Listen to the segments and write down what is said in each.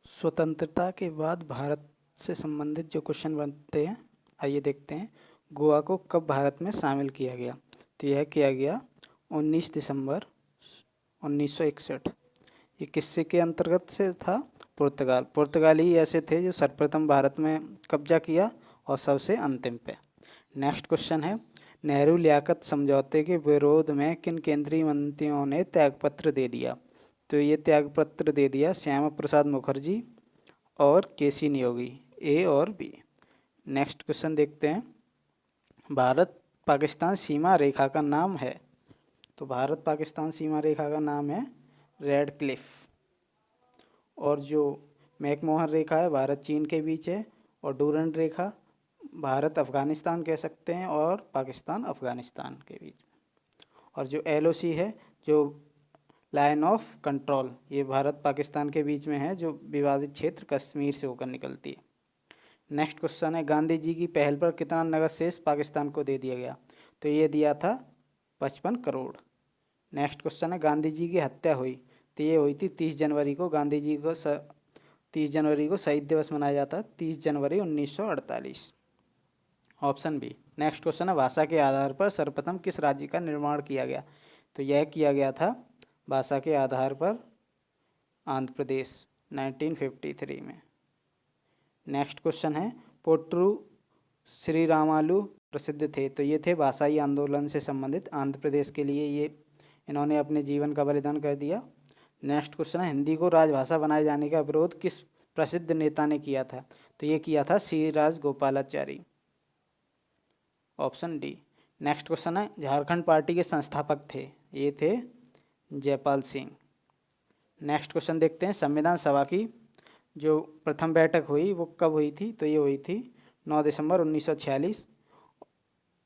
स्वतंत्रता के बाद भारत से संबंधित जो क्वेश्चन बनते हैं, आइए देखते हैं। गोवा को कब भारत में शामिल किया गया? तो यह किया गया 19 दिसंबर 1961। ये किससे के अंतर्गत से था? पुर्तगाल। पुर्तगाली ऐसे थे जो सर्वप्रथम भारत में कब्जा किया और सबसे अंतिम पे। नेक्स्ट क्वेश्चन है, नेहरू लियाकत समझौते के विरोध में किन केंद्रीय मंत्रियों ने त्यागपत्र दे दिया? तो ये त्यागपत्र दे दिया श्यामा प्रसाद मुखर्जी और केसी नियोगी, ए और बी। नेक्स्ट क्वेश्चन देखते हैं, भारत पाकिस्तान सीमा रेखा का नाम है? तो भारत पाकिस्तान सीमा रेखा का नाम है रेड क्लिफ। और जो मैकमोहन रेखा है भारत चीन के बीच है, और डूरंड रेखा भारत अफ़गानिस्तान कह सकते हैं और पाकिस्तान अफ़गानिस्तान के बीच। और जो एलओसी है, जो लाइन ऑफ कंट्रोल, ये भारत पाकिस्तान के बीच में है, जो विवादित क्षेत्र कश्मीर से होकर निकलती है। नेक्स्ट क्वेश्चन है, गांधी जी की पहल पर कितना नगद शेष पाकिस्तान को दे दिया गया? तो ये दिया था 55 करोड़। नेक्स्ट क्वेश्चन है, गांधी जी की हत्या हुई? तो ये हुई थी 30 जनवरी को। गांधी जी को 30 जनवरी को शहीद दिवस मनाया जाता है, 30 जनवरी 1948। Option B. नेक्स्ट क्वेश्चन है, भाषा के आधार पर सर्वप्रथम किस राज्य का निर्माण किया गया? तो यह किया गया था भाषा के आधार पर आंध्र प्रदेश 1953 में। नेक्स्ट क्वेश्चन है, पोट्रू श्री रामालू प्रसिद्ध थे? तो ये थे भाषाई आंदोलन से संबंधित। आंध्र प्रदेश के लिए ये इन्होंने अपने जीवन का बलिदान कर दिया। नेक्स्ट क्वेश्चन है, हिंदी को राजभाषा बनाए जाने का विरोध किस प्रसिद्ध नेता ने किया था? तो ये किया था Shri Rajagopalachari, option D. Next question है, झारखंड पार्टी के संस्थापक थे? ये थे जयपाल सिंह। नेक्स्ट क्वेश्चन देखते हैं, संविधान सभा की जो प्रथम बैठक हुई वो कब हुई थी? तो ये हुई थी 9 दिसंबर 1946,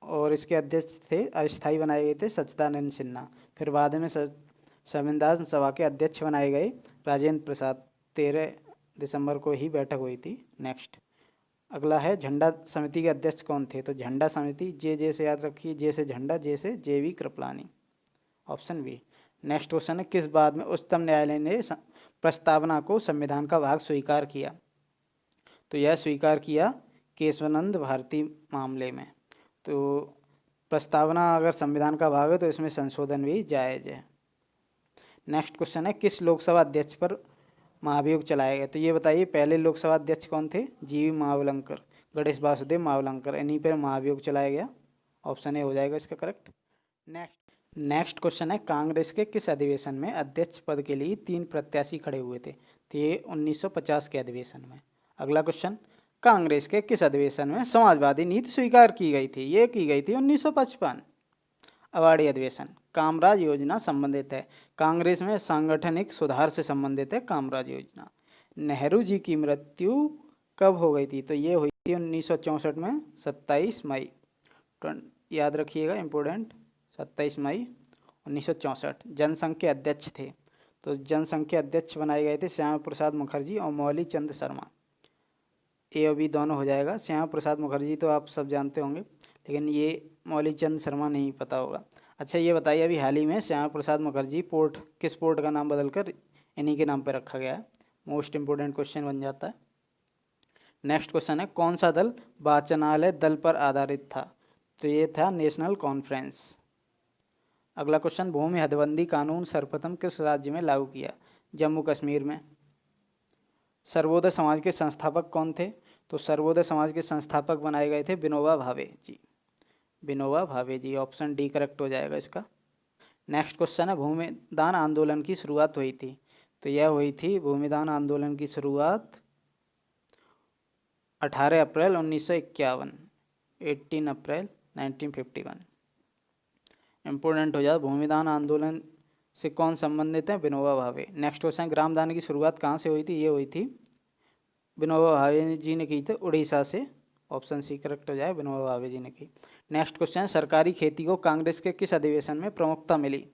और इसके अध्यक्ष थे, अस्थायी बनाए गए थे, सच्चिदानंद सिन्हा। फिर बाद में संविधान सभा के अध्यक्ष बनाए गए राजेंद्र प्रसाद। 13 दिसंबर को ही बैठक हुई थी। नेक्स्ट अगला है, झंडा समिति के अध्यक्ष कौन थे? तो झंडा समिति जे से याद रखिए, जे से झंडा, जे से JV Kripalani, option B. Next question है, किस बाद में उच्चतम न्यायालय ने प्रस्तावना को संविधान का भाग स्वीकार किया? तो यह स्वीकार किया केशवानंद भारती मामले में। तो प्रस्तावना अगर संविधान का भाग है तो इसमें संशोधन भी जायज़ है। नेक्स्ट क्वेश्चन है, किस लोकसभा अध्यक्ष पर महाभियोग चलाया गया? तो ये बताइए, पहले लोकसभा अध्यक्ष कौन थे? GV मावलंकर, गणेश वासुदेव मावलंकर, इन्हीं पर महाभियोग चलाया गया। ऑप्शन ए हो जाएगा इसका करेक्ट। नेक्स्ट क्वेश्चन है, कांग्रेस के किस अधिवेशन में अध्यक्ष पद के लिए 3 प्रत्याशी खड़े हुए थे? तो ये 1950 के अधिवेशन में। अगला क्वेश्चन, कांग्रेस के किस अधिवेशन में समाजवादी नीति स्वीकार की गई थी? ये की गई थी 1955। अवार्डी अधिवेशन। कामराज योजना संबंधित है, कांग्रेस में सांगठनिक सुधार से संबंधित है कामराज योजना। नेहरू जी की मृत्यु कब हो गई थी? तो ये हुई थी 1964 में 27 मई। याद रखिएगा, इम्पोर्टेंट, 27 मई 1964। जनसंघ के अध्यक्ष थे? तो जनसंघ के अध्यक्ष बनाए गए थे श्यामा प्रसाद मुखर्जी और मौली चंद शर्मा। ए और बी दोनों हो जाएगा। श्यामा प्रसाद मुखर्जी तो आप सब जानते होंगे, लेकिन ये मौली चंद शर्मा नहीं पता होगा। अच्छा ये बताइए, अभी हाल ही में श्यामा प्रसाद मुखर्जी पोर्ट, किस पोर्ट का नाम बदलकर इन्हीं के नाम पर रखा गया है? मोस्ट इंपोर्टेंट क्वेश्चन बन जाता है। नेक्स्ट क्वेश्चन है, कौन सा दल वाचनालय दल पर आधारित था? तो ये था नेशनल कॉन्फ्रेंस। अगला क्वेश्चन, भूमि हदबंदी कानून सर्वप्रथम किस राज्य में लागू किया? जम्मू कश्मीर में। सर्वोदय समाज के संस्थापक कौन थे? तो सर्वोदय समाज के संस्थापक बनाए गए थे विनोबा भावे जी, विनोबा भावे जी, ऑप्शन डी करेक्ट हो जाएगा इसका। नेक्स्ट क्वेश्चन है, भूमिदान आंदोलन की शुरुआत हुई थी? तो यह हुई थी भूमिदान आंदोलन की शुरुआत 18 अप्रैल 1951, 18 अप्रैल 1951। इम्पोर्टेंट हो जाए, भूमिदान आंदोलन से कौन संबंधित है? विनोबा भावे। नेक्स्ट क्वेश्चन, ग्रामदान की शुरुआत कहाँ से हुई थी? ये हुई थी विनोबा भावे जी ने की थी उड़ीसा से, ऑप्शन सी करेक्ट हो जाए, विनोबा भावे जी ने की। नेक्स्ट क्वेश्चन, सरकारी खेती को कांग्रेस के किस अधिवेशन में प्रमुखता मिली?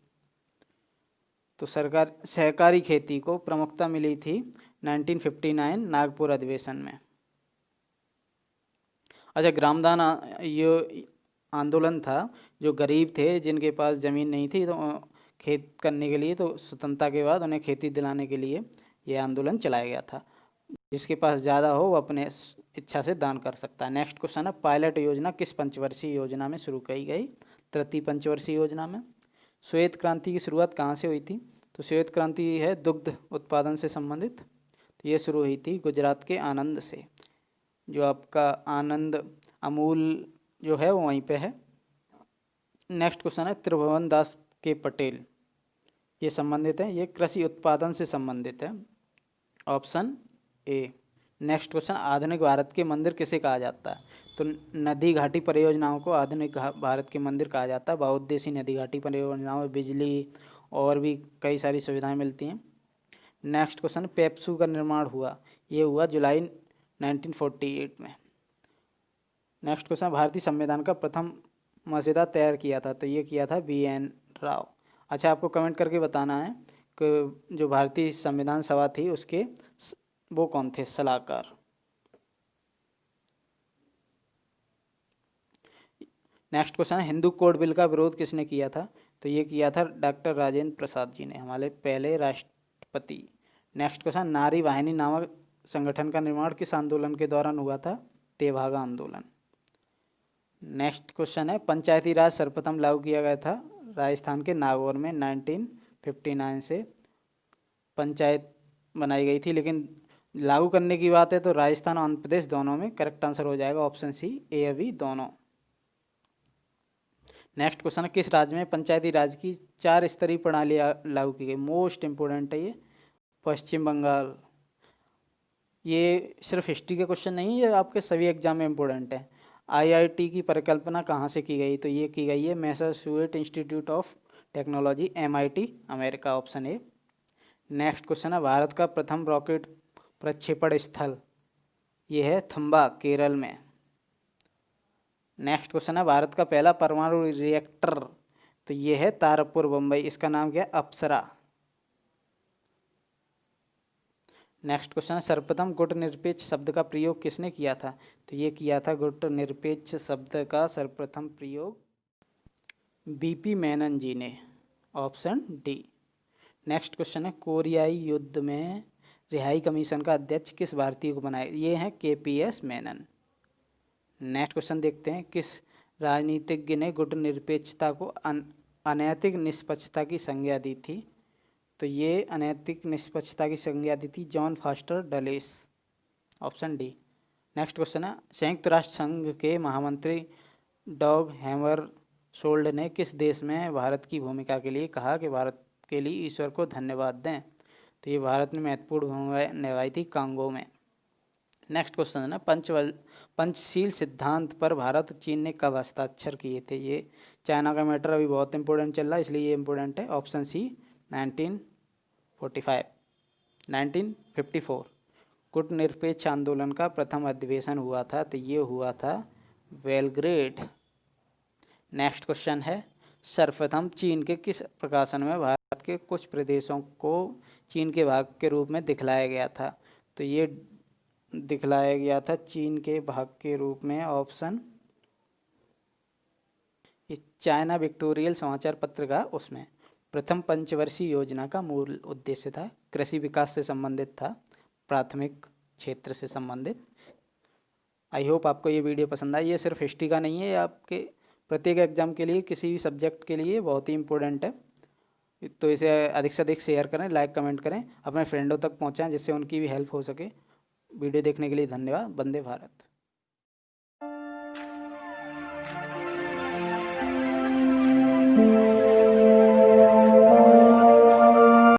तो सहकारी खेती को प्रमुखता मिली थी 1959 नागपुर अधिवेशन में। अच्छा, ग्रामदान ये आंदोलन था, जो गरीब थे जिनके पास ज़मीन नहीं थी, तो खेत करने के लिए, तो स्वतंत्रता के बाद उन्हें खेती दिलाने के लिए ये आंदोलन चलाया गया था। जिसके पास ज़्यादा हो वो अपने इच्छा से दान कर सकता है। नेक्स्ट क्वेश्चन है, पायलट योजना किस पंचवर्षीय योजना में शुरू की गई? तृतीय पंचवर्षीय योजना में। श्वेत क्रांति की शुरुआत कहाँ से हुई थी? तो श्वेत क्रांति है दुग्ध उत्पादन से संबंधित, तो ये शुरू हुई थी गुजरात के आणंद से। जो आपका आनंद अमूल जो है वो वहीं पे है। नेक्स्ट क्वेश्चन है, त्रिभुवन दास के पटेल, ये संबंधित है, ये कृषि उत्पादन से संबंधित है, ऑप्शन ए। नेक्स्ट क्वेश्चन, आधुनिक भारत के मंदिर किसे कहा जाता है? तो नदी घाटी परियोजनाओं को आधुनिक भारत के मंदिर कहा जाता है। बहुउद्देशीय नदी घाटी परियोजनाओं में बिजली और भी कई सारी सुविधाएं मिलती हैं। नेक्स्ट क्वेश्चन, पेप्सू का निर्माण हुआ, ये हुआ जुलाई 1948 में। नेक्स्ट क्वेश्चन, भारतीय संविधान का प्रथम मसौदा तैयार किया था, तो ये किया था BN राव। अच्छा, आपको कमेंट करके बताना है कि जो भारतीय संविधान सभा थी उसके वो कौन थे सलाहकार। नेक्स्ट क्वेश्चन है, हिंदू कोड बिल का विरोध किसने किया था? तो ये किया था डॉक्टर राजेंद्र प्रसाद जी ने, हमारे पहले राष्ट्रपति। नेक्स्ट क्वेश्चन, नारी वाहिनी नामक संगठन का निर्माण किस आंदोलन के दौरान हुआ था? तेभागा आंदोलन। नेक्स्ट क्वेश्चन है, पंचायती राज सर्वप्रथम लागू किया गया था राजस्थान के नागौर में 1959 से पंचायत बनाई गई थी, लेकिन लागू करने की बात है तो राजस्थान और आंध्र प्रदेश दोनों में। करेक्ट आंसर हो जाएगा ऑप्शन सी, ए और बी दोनों। नेक्स्ट क्वेश्चन है, किस राज्य में पंचायती राज की 4 स्तरीय प्रणाली लागू की गई? मोस्ट इंपोर्टेंट है ये, पश्चिम बंगाल। ये सिर्फ हिस्ट्री के क्वेश्चन नहीं, ये आपके सभी एग्जाम में इंपॉर्टेंट है। IIT की परिकल्पना कहाँ से की गई? तो ये की गई है Massachusetts institute of technology, MIT, America, option A. Next question है, भारत का प्रथम रॉकेट प्रक्षेपण स्थल, ये है थंबा, केरल में। नेक्स्ट क्वेश्चन है, भारत का पहला परमाणु रिएक्टर, तो ये है तारापुर, बम्बई, इसका नाम क्या है? अप्सरा। नेक्स्ट क्वेश्चन है, सर्वप्रथम गुटनिरपेक्ष शब्द का प्रयोग किसने किया था? तो ये किया था गुटनिरपेक्ष शब्द का सर्वप्रथम प्रयोग BP मेनन जी ने, ऑप्शन डी। नेक्स्ट क्वेश्चन है, कोरियाई युद्ध में रिहाई कमीशन का अध्यक्ष किस भारतीय को बनाया? ये हैं KPS मेनन। नेक्स्ट क्वेश्चन देखते हैं, किस राजनीतिज्ञ ने गुटनिरपेक्षता को अनैतिक निष्पक्षता की संज्ञा दी थी? तो ये अनैतिक निष्पक्षता की संज्ञा दी थी John foster Dulles, option D. Next question है, संयुक्त राष्ट्र संघ के महामंत्री डॉग हैमरशोल्ड ने किस देश में भारत की भूमिका के लिए कहा कि भारत के लिए ईश्वर को धन्यवाद दें? तो ये भारत ने महत्वपूर्ण भूमिका निभाई थी कांगो में। नेक्स्ट क्वेश्चन है ना, पंचशील सिद्धांत पर भारत और चीन ने कब हस्ताक्षर किए थे? ये चाइना का मैटर अभी बहुत इंपॉर्टेंट चल रहा है, इसलिए ये इंपॉर्टेंट है, ऑप्शन सी 1954। गुटनिरपेक्ष आंदोलन का प्रथम अधिवेशन हुआ था, तो ये हुआ था बेलग्रेड। नेक्स्ट क्वेश्चन है, सर्वप्रथम चीन के किस प्रकाशन में भारत के कुछ प्रदेशों को चीन के भाग के रूप में दिखलाया गया था? तो ये दिखलाया गया था चीन के भाग के रूप में, ऑप्शन चाइना विक्टोरियल समाचार पत्र का उसमें। प्रथम पंचवर्षीय योजना का मूल उद्देश्य था कृषि विकास से संबंधित था, प्राथमिक क्षेत्र से संबंधित। आई होप आपको ये वीडियो पसंद आई। ये सिर्फ हिस्ट्री का नहीं है, ये आपके प्रत्येक एग्जाम के लिए, किसी भी सब्जेक्ट के लिए बहुत ही इंपॉर्टेंट है। तो इसे अधिक से अधिक शेयर करें, लाइक कमेंट करें, अपने फ्रेंडों तक पहुंचाएं जिससे उनकी भी हेल्प हो सके। वीडियो देखने के लिए धन्यवाद। वंदे भारत।